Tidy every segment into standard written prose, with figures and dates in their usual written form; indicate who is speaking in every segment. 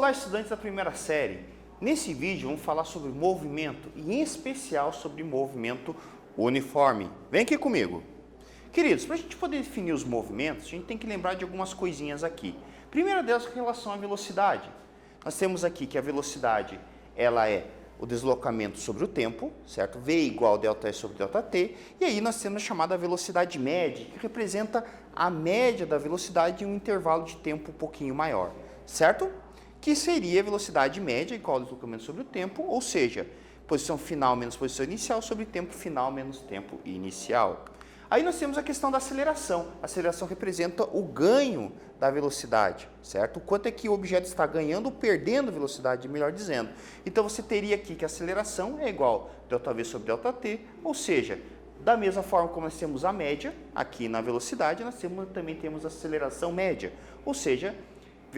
Speaker 1: Olá, estudantes da primeira série. Nesse vídeo vamos falar sobre movimento e em especial sobre movimento uniforme. Vem aqui comigo. Queridos, para a gente poder definir os movimentos, a gente tem que lembrar de algumas coisinhas aqui. Primeira delas, em relação à velocidade. Nós temos aqui que a velocidade, ela é o deslocamento sobre o tempo, certo? V igual ΔS sobre ΔT. E aí nós temos a chamada velocidade média, que representa a média da velocidade em um intervalo de tempo um pouquinho maior, certo? Que seria a velocidade média igual ao deslocamento sobre o tempo, ou seja, posição final menos posição inicial sobre tempo final menos tempo inicial. Aí nós temos a questão da aceleração. A aceleração representa o ganho da velocidade, certo? O quanto é que o objeto está ganhando ou perdendo velocidade, melhor dizendo. Então você teria aqui que a aceleração é igual a ΔV sobre ΔT, ou seja, da mesma forma como nós temos a média aqui na velocidade, nós também temos a aceleração média, ou seja,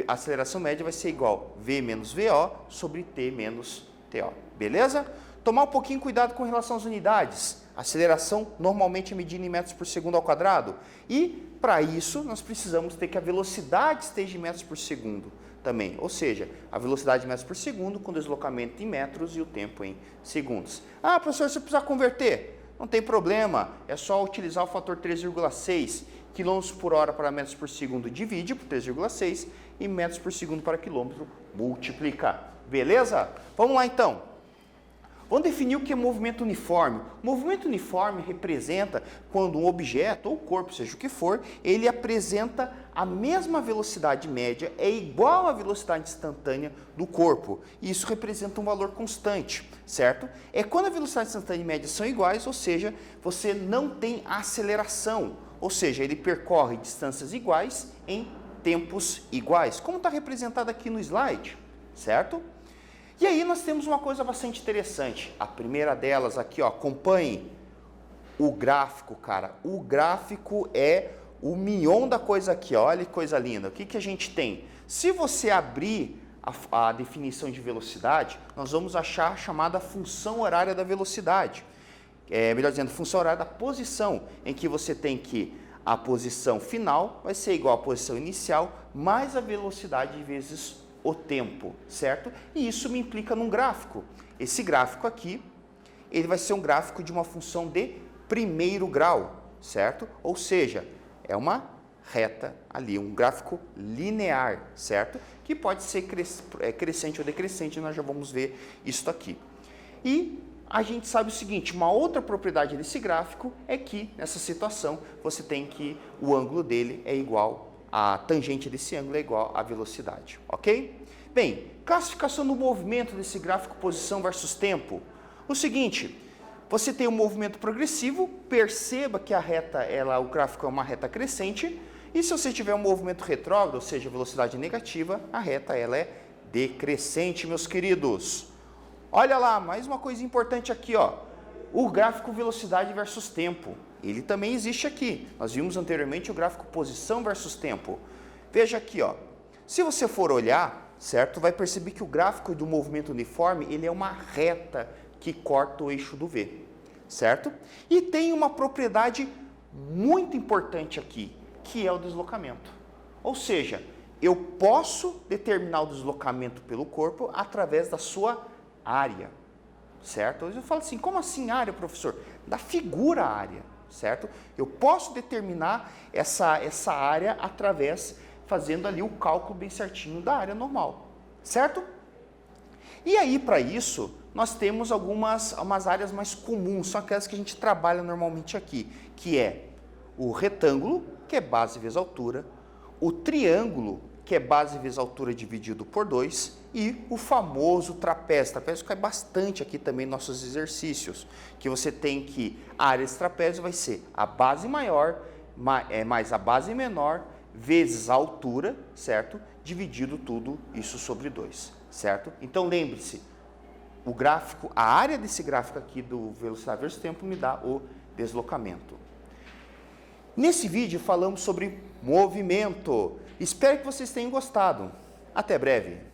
Speaker 1: a aceleração média vai ser igual V menos VO sobre T menos TO, beleza? Tomar um pouquinho cuidado com relação às unidades. A aceleração normalmente é medida em metros por segundo ao quadrado. E, para isso, nós precisamos ter que a velocidade esteja em metros por segundo também. Ou seja, a velocidade em metros por segundo com deslocamento em metros e o tempo em segundos. Ah, professor, se precisar converter, não tem problema. É só utilizar o fator 3,6. Quilômetros por hora para metros por segundo divide por 3,6 e metros por segundo para quilômetro multiplica. Beleza? Vamos lá então. Vamos definir o que é movimento uniforme. O movimento uniforme representa quando um objeto ou corpo, seja o que for, ele apresenta a mesma velocidade média, é igual à velocidade instantânea do corpo. E isso representa um valor constante, certo? É quando a velocidade instantânea e média são iguais, ou seja, você não tem aceleração, ou seja, ele percorre distâncias iguais em tempos iguais, como está representado aqui no slide, certo? E aí nós temos uma coisa bastante interessante. A primeira delas aqui, ó, acompanhe o gráfico, cara. O gráfico é o mignon da coisa aqui, ó. Olha que coisa linda. O que que a gente tem? Se você abrir a definição de velocidade, nós vamos achar a chamada função horária da velocidade. Melhor dizendo, função horária da posição, em que você tem que a posição final vai ser igual à posição inicial mais a velocidade vezes o tempo, certo? E isso me implica num gráfico. Esse gráfico aqui, ele vai ser um gráfico de uma função de primeiro grau, certo? Ou seja, é uma reta ali, um gráfico linear, certo? Que pode ser crescente ou decrescente, nós já vamos ver isso aqui. E a gente sabe o seguinte, uma outra propriedade desse gráfico é que, nessa situação, você tem que o ângulo dele é igual a tangente desse ângulo é igual à velocidade, ok? Bem, classificação do movimento desse gráfico posição versus tempo. O seguinte, você tem um movimento progressivo, perceba que a reta, o gráfico é uma reta crescente, e se você tiver um movimento retrógrado, ou seja, velocidade negativa, a reta ela é decrescente, meus queridos. Olha lá, mais uma coisa importante aqui, ó, o gráfico velocidade versus tempo. Ele também existe aqui. Nós vimos anteriormente o gráfico posição versus tempo. Veja aqui, ó. Se você for olhar, certo, vai perceber que o gráfico do movimento uniforme, ele é uma reta que corta o eixo do V, certo? E tem uma propriedade muito importante aqui, que é o deslocamento. Ou seja, eu posso determinar o deslocamento pelo corpo através da sua área, certo? Eu falo assim, como assim área, professor? Da figura área, certo? Eu posso determinar essa área fazendo ali o cálculo bem certinho da área normal, certo? E aí, para isso, nós temos umas áreas mais comuns, são aquelas que a gente trabalha normalmente aqui, que é o retângulo, que é base vezes altura, o triângulo, que é base vezes altura dividido por 2, e o famoso trapézio. O trapézio cai bastante aqui também nos nossos exercícios, que você tem que a área desse trapézio vai ser a base maior mais a base menor vezes a altura, certo? Dividido tudo isso sobre 2, certo? Então lembre-se, o gráfico, a área desse gráfico aqui do velocidade versus tempo me dá o deslocamento. Nesse vídeo falamos sobre movimento. Espero que vocês tenham gostado. Até breve.